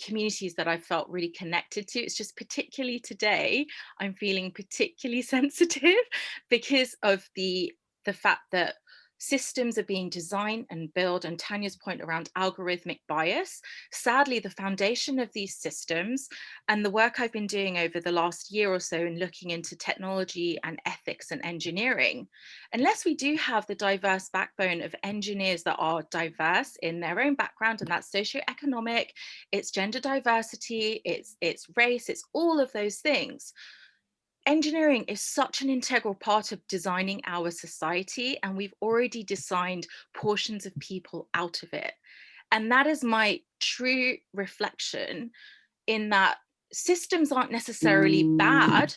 Speaker 8: communities that I felt really connected to. It's just particularly today, I'm feeling particularly sensitive because of the fact that systems are being designed and built, and Tanya's point around algorithmic bias. Sadly, the foundation of these systems and the work I've been doing over the last year or so in looking into technology and ethics and engineering, unless we do have the diverse backbone of engineers that are diverse in their own background, and that's socioeconomic, it's gender diversity, it's race, it's all of those things. Engineering is such an integral part of designing our society, and we've already designed portions of people out of it. And that is my true reflection, in that systems aren't necessarily bad.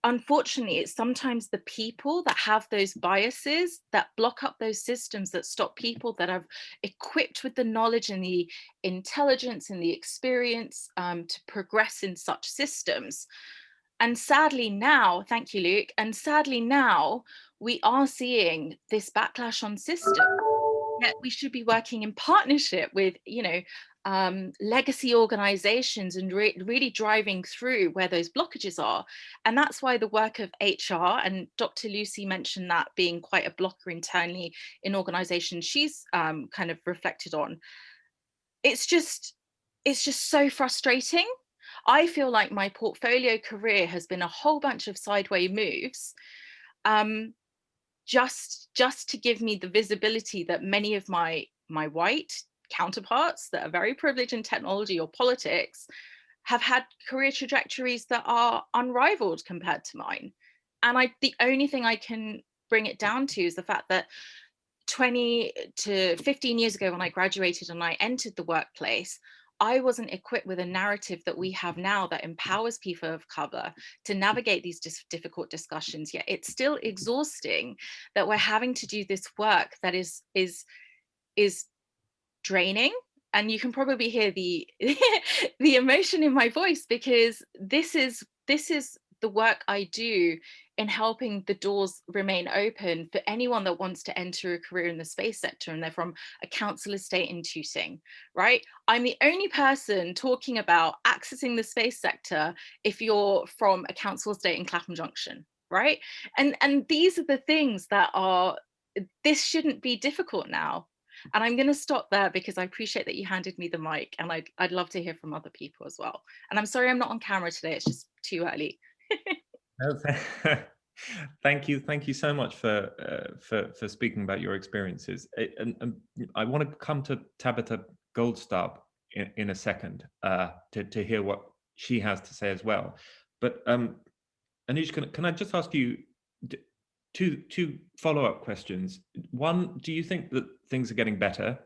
Speaker 8: Unfortunately, it's sometimes the people that have those biases that block up those systems, that stop people that are equipped with the knowledge and the intelligence and the experience to progress in such systems. And sadly now, thank you, Luke, and sadly now we are seeing this backlash on systems. Yet we should be working in partnership with, legacy organizations and really driving through where those blockages are. And that's why the work of HR, and Dr. Lucy mentioned that being quite a blocker internally in organizations she's kind of reflected on. It's just so frustrating. I feel like my portfolio career has been a whole bunch of sideways moves, just to give me the visibility that many of my white counterparts that are very privileged in technology or politics have had career trajectories that are unrivaled compared to mine. And the only thing I can bring it down to is the fact that 20 to 15 years ago, when I graduated and I entered the workplace, I wasn't equipped with a narrative that we have now that empowers people of color to navigate these difficult discussions. Yet it's still exhausting that we're having to do this work that is draining. And you can probably hear the the emotion in my voice, because this is the work I do in helping the doors remain open for anyone that wants to enter a career in the space sector, and they're from a council estate in Tooting, right? I'm the only person talking about accessing the space sector if you're from a council estate in Clapham Junction, right? And these are the things that this shouldn't be difficult now. And I'm going to stop there, because I appreciate that you handed me the mic, and I'd love to hear from other people as well. And I'm sorry I'm not on camera today, it's just too early.
Speaker 1: Thank you so much for speaking about your experiences. And I want to come to Tabitha Goldstab in a second to hear what she has to say as well. But Anish, can I just ask you, two follow-up questions. One, do you think that things are getting better?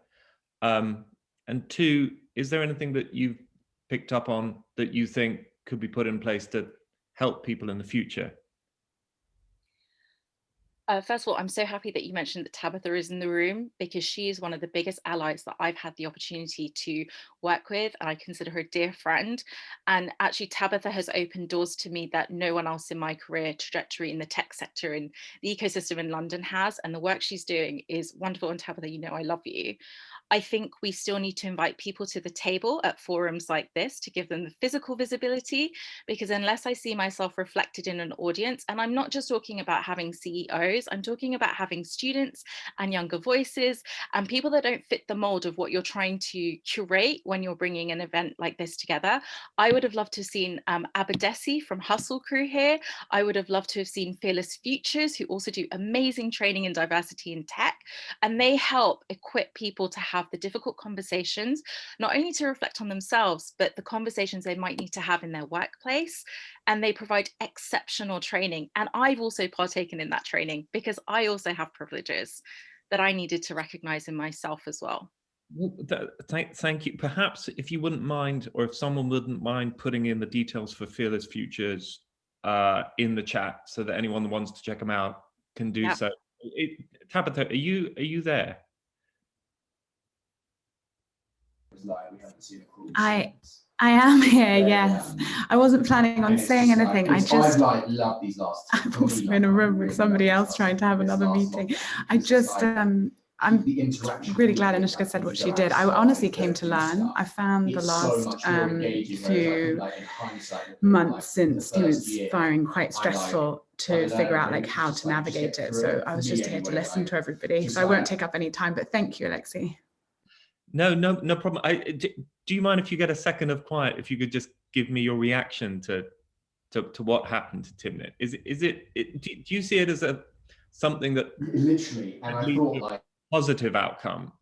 Speaker 1: And two, is there anything that you've picked up on that you think could be put in place to help people in the future?
Speaker 8: First of all, I'm so happy that you mentioned that Tabitha is in the room, because she is one of the biggest allies that I've had the opportunity to work with, and I consider her a dear friend. And actually, Tabitha has opened doors to me that no one else in my career trajectory in the tech sector in the ecosystem in London has. And the work she's doing is wonderful. And Tabitha, you know I love you. I think we still need to invite people to the table at forums like this to give them the physical visibility, because unless I see myself reflected in an audience, and I'm not just talking about having CEOs, I'm talking about having students and younger voices and people that don't fit the mold of what you're trying to curate when you're bringing an event like this together. I would have loved to have seen Abadesi from Hustle Crew here. I would have loved to have seen Fearless Futures, who also do amazing training in diversity in tech, and they help equip people to have the difficult conversations, not only to reflect on themselves, but the conversations they might need to have in their workplace. And they provide exceptional training. And I've also partaken in that training, because I also have privileges that I needed to recognize in myself as well.
Speaker 1: Thank you. Perhaps if you wouldn't mind, or if someone wouldn't mind putting in the details for Fearless Futures in the chat, so that anyone that wants to check them out can do so. Tabitha, are you there?
Speaker 9: I am here, yes. I wasn't planning on saying anything. I just, I'm also in a room with somebody else trying to have another meeting. I'm really glad Anushka said what she did. I honestly came to learn. I found the last few months since Timnit's firing quite stressful to figure out like how to navigate it. So I was just here to listen to everybody. So I won't take up any time, but thank you, Alexi.
Speaker 1: No problem. Do you mind if you get a second of quiet? If you could just give me your reaction to what happened to Timnit. Do you see it as something that literally a positive outcome,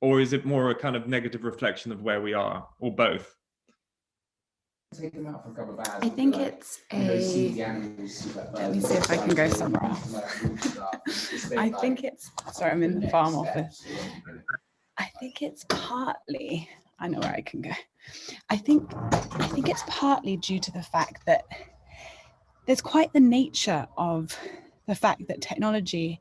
Speaker 1: or is it more a kind of negative reflection of where we are, or both?
Speaker 9: Take them out for a couple of hours. I think it's let me see if I can go somewhere else. I think it's, sorry, I'm in the farm office. I think it's partly, I know where I can go. I think it's partly due to the fact that there's quite the nature of the fact that technology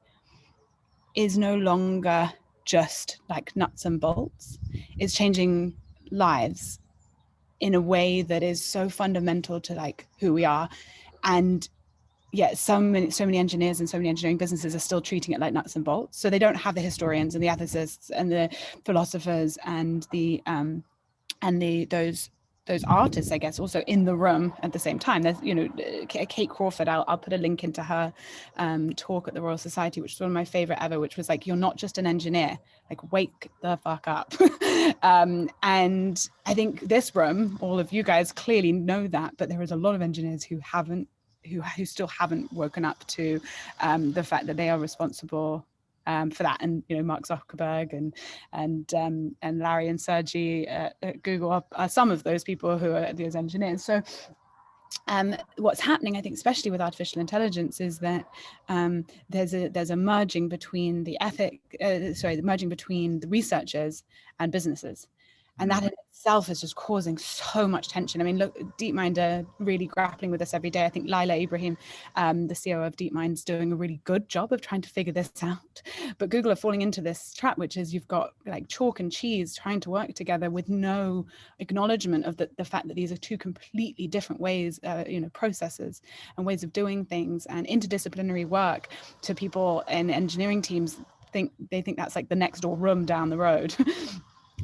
Speaker 9: is no longer just like nuts and bolts. It's changing lives in a way that is so fundamental to like who we are. And yet so many engineers and so many engineering businesses are still treating it like nuts and bolts. So they don't have the historians and the ethicists and the philosophers and those artists, I guess, also in the room at the same time. There's, Kate Crawford, I'll put a link into her talk at the Royal Society, which is one of my favorite ever, which was like, you're not just an engineer, like wake the fuck up. And I think this room, all of you guys clearly know that, but there is a lot of engineers who still haven't woken up to the fact that they are responsible for that. And Mark Zuckerberg and Larry and Sergey at Google are some of those people who are those engineers. So what's happening, I think, especially with artificial intelligence, is that there's a merging between the merging between the researchers and businesses. And that in itself is just causing so much tension. I mean, look, DeepMind are really grappling with this every day. I think Laila Ibrahim, the CEO of DeepMind, is doing a really good job of trying to figure this out. But Google are falling into this trap, which is you've got like chalk and cheese trying to work together with no acknowledgement of the fact that these are two completely different ways, processes and ways of doing things, and interdisciplinary work to people in engineering teams think that's like the next door room down the road.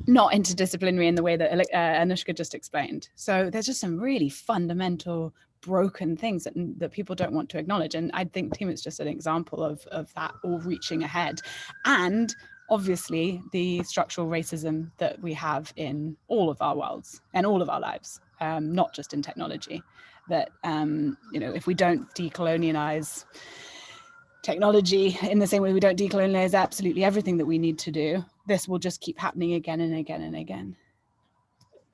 Speaker 9: Not interdisciplinary in the way that Anushka just explained. So there's just some really fundamental broken things that people don't want to acknowledge. And I think Timnit's just an example of that all reaching ahead. And obviously the structural racism that we have in all of our worlds and all of our lives, not just in technology, that, if we don't decolonialize technology in the same way we don't decolonialize absolutely everything that we need to do, this will just keep happening again and again and again.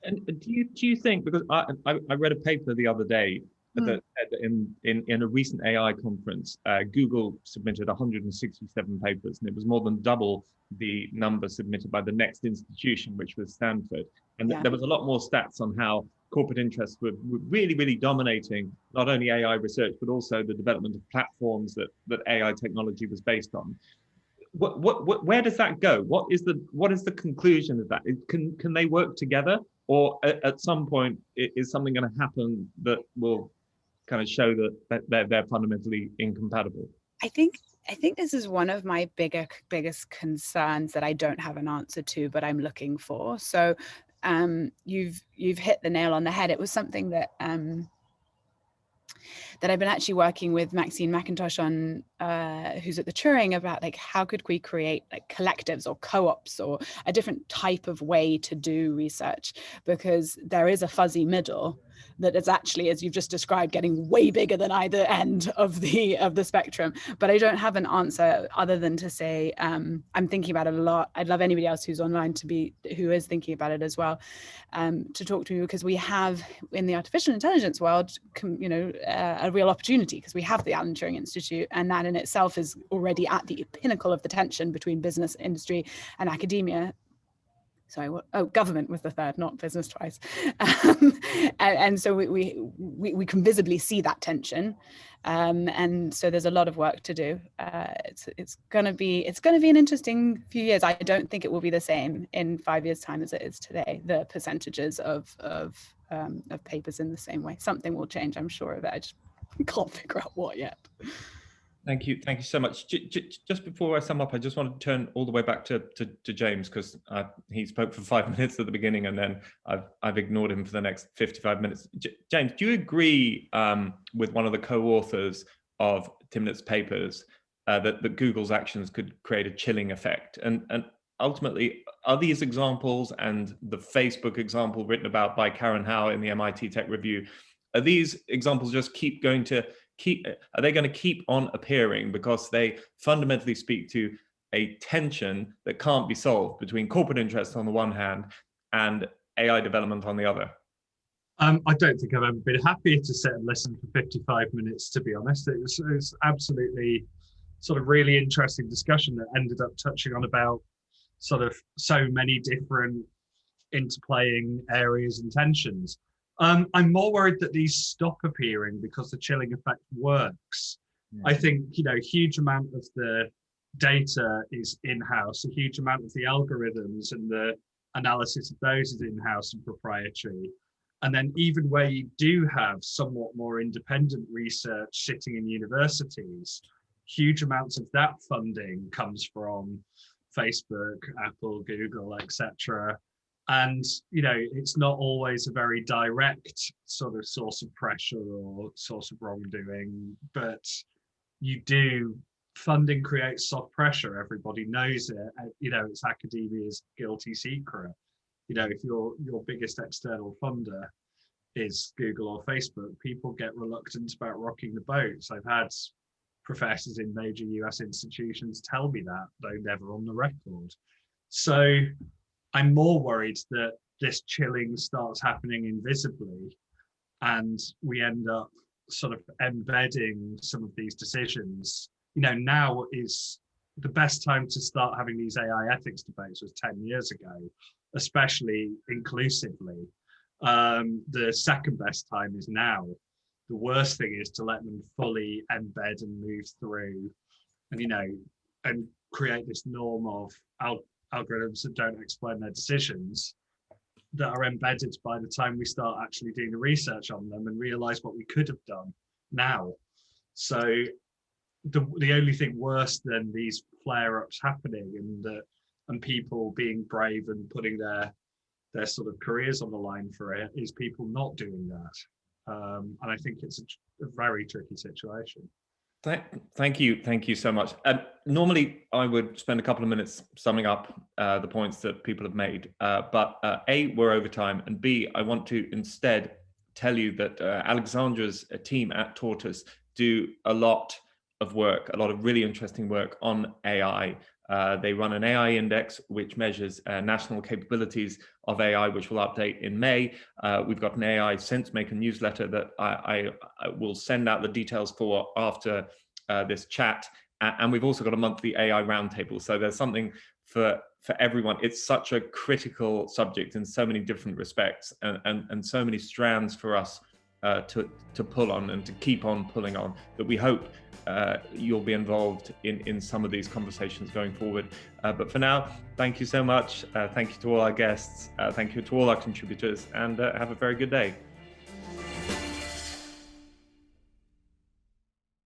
Speaker 1: And do you think, because I read a paper the other day that in a recent AI conference, Google submitted 167 papers, and it was more than double the number submitted by the next institution, which was Stanford. And there was a lot more stats on how corporate interests were really, really dominating not only AI research, but also the development of platforms that AI technology was based on. Where does that go? What is the conclusion of that? Can they work together, or at some point is something going to happen that will kind of show that they're fundamentally incompatible?
Speaker 9: I think this is one of my biggest concerns that I don't have an answer to, but I'm looking for. So you've hit the nail on the head. It was something that I've been actually working with Maxine McIntosh on, who's at the Turing, about like how could we create like collectives or co-ops or a different type of way to do research, because there is a fuzzy middle that is actually, as you've just described, getting way bigger than either end of the spectrum. But I don't have an answer other than to say I'm thinking about it a lot. I'd love anybody else who's online who is thinking about it as well, to talk to me, because we have in the artificial intelligence world, a real opportunity, because we have the Alan Turing Institute, and that in itself is already at the pinnacle of the tension between business, industry, and academia. Sorry, government was the third, not business twice. And so we can visibly see that tension, and so there's a lot of work to do. It's going to be an interesting few years. I don't think it will be the same in 5 years' time as it is today. The percentages of papers in the same way. Something will change, I'm sure of it. I just can't figure out what yet.
Speaker 1: Thank you so much. Just before I sum up, I just want to turn all the way back to James, because he spoke for 5 minutes at the beginning, and then I've ignored him for the next 55 minutes. James, do you agree with one of the co-authors of Timnit's papers that Google's actions could create a chilling effect? And ultimately, are these examples and the Facebook example written about by Karen Howe in the MIT Tech Review, are these examples just are they going to keep on appearing because they fundamentally speak to a tension that can't be solved between corporate interests on the one hand and AI development on the other?
Speaker 2: I don't think I've ever been happier to sit and listen for 55 minutes, to be honest. It was absolutely sort of really interesting discussion that ended up touching on about sort of so many different interplaying areas and tensions. I'm more worried that these stop appearing because the chilling effect works. I think, a huge amount of the data is in-house, a huge amount of the algorithms and the analysis of those is in-house and proprietary. And then even where you do have somewhat more independent research sitting in universities, huge amounts of that funding comes from Facebook, Apple, Google, etc. And, it's not always a very direct sort of source of pressure or source of wrongdoing, but funding creates soft pressure. Everybody knows it. It's academia's guilty secret. If your biggest external funder is Google or Facebook, people get reluctant about rocking the boat. So I've had professors in major US institutions tell me that, though never on the record. So I'm more worried that this chilling starts happening invisibly, and we end up sort of embedding some of these decisions. Now is the best time to start having these AI ethics debates was 10 years ago, especially inclusively. The second best time is now. The worst thing is to let them fully embed and move through, and create this norm of algorithms that don't explain their decisions that are embedded by the time we start actually doing the research on them and realize what we could have done now. So the only thing worse than these flare-ups happening and people being brave and putting their sort of careers on the line for it is people not doing that. And I think it's a very tricky situation.
Speaker 1: Thank you so much. Normally, I would spend a couple of minutes summing up the points that people have made, but A, we're over time, and B, I want to instead tell you that Alexandra's team at Tortoise do a lot of work, a lot of really interesting work on AI They run an AI index, which measures national capabilities of AI, which will update in May. We've got an AI sense maker newsletter that I will send out the details for after this chat. And we've also got a monthly AI roundtable. So there's something for everyone. It's such a critical subject in so many different respects, and so many strands for us to pull on and to keep on pulling on, that we hope you'll be involved in some of these conversations going forward. But for now, thank you so much. Thank you to all our guests. Thank you to all our contributors, and have a very good day.